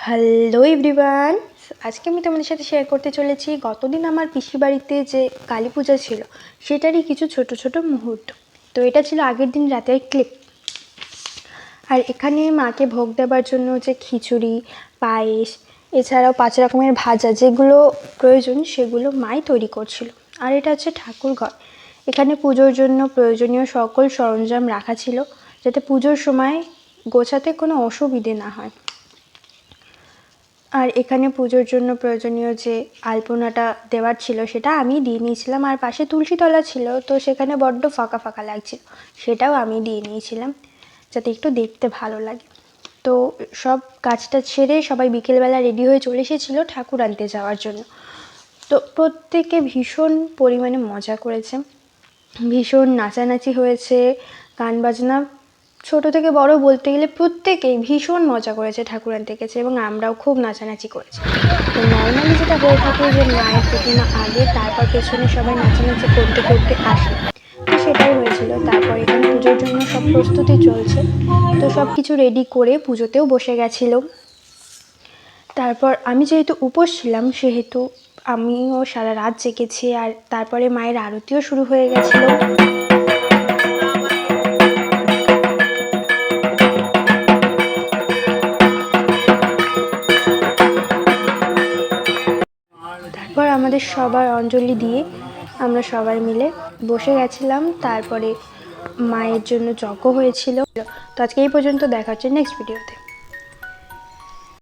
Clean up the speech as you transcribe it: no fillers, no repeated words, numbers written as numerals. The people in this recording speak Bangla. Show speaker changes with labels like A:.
A: হ্যালো এভরিওয়ান, আজকে আমি তোমাদের সাথে শেয়ার করতে চলেছি গতদিন আমার পিসির বাড়িতে যে কালী পূজা ছিল সেটারই কিছু ছোট ছোট মুহূর্ত। তো এটা ছিল আগের দিন রাতের ক্লিপ। আর এখানে মাকে ভোগ দেওয়ার জন্য যে খিচুড়ি, পায়েস, এছাড়াও 5 রকমের ভাজা যেগুলো প্রয়োজন সেগুলো মাই তৈরি করছিল। আর এটা হচ্ছে ঠাকুর ঘর। এখানে পুজোর জন্য প্রয়োজনীয় সকল সরঞ্জাম রাখা ছিল যাতে পুজোর সময় গোছাতে কোনো অসুবিধে না হয়। আর এখানে পুজোর জন্য প্রয়োজনীয় যে আলপনাটা দেওয়ার ছিল সেটা আমি দিয়ে নিয়েছিলাম। আর পাশে তুলসী তলা ছিল, তো সেখানে বড্ড ফাঁকা ফাঁকা লাগছিল, সেটাও আমি দিয়ে নিয়েছিলাম যাতে একটু দেখতে ভালো লাগে। তো সব কাজটা ছেড়ে সবাই বিকেলবেলা রেডি হয়ে চলে এসেছিলো ঠাকুর আনতে যাওয়ার জন্য। তো প্রত্যেকে ভীষণ পরিমাণে মজা করেছে, ভীষণ নাচানাচি হয়েছে, গান বাজনা, ছোট থেকে বড় বলতে গেলে প্রত্যেকেই ভীষণ মজা করেছে ঠাকুর আনতে গেছে, এবং আমরাও খুব নাচানাচি করেছি। তো নর্মালি যেটা হয়ে থাকে যে মায়ের প্রতিমা আগে, তারপর পেছনে সবাই নাচানাচি করতে করতে আসে, তো সেটাই হয়েছিল। তারপর এখানে পুজোর জন্য সব প্রস্তুতি চলছে, তো সব কিছু রেডি করে পুজোতেও বসে গেছিলো। তারপর আমি যেহেতু উপোস ছিলাম সেহেতু আমিও সারা রাত জেগেছি। আর তারপরে মায়ের আরতিও শুরু হয়ে গেছিলো। তারপর আমাদের সবার অঞ্জলি দিয়ে আমরা সবাই মিলে বসে গেছিলাম। তারপরে মায়ের জন্য যজ্ঞ হয়েছিল। তো আজকে এই পর্যন্ত, দেখা হচ্ছে নেক্সট ভিডিওতে।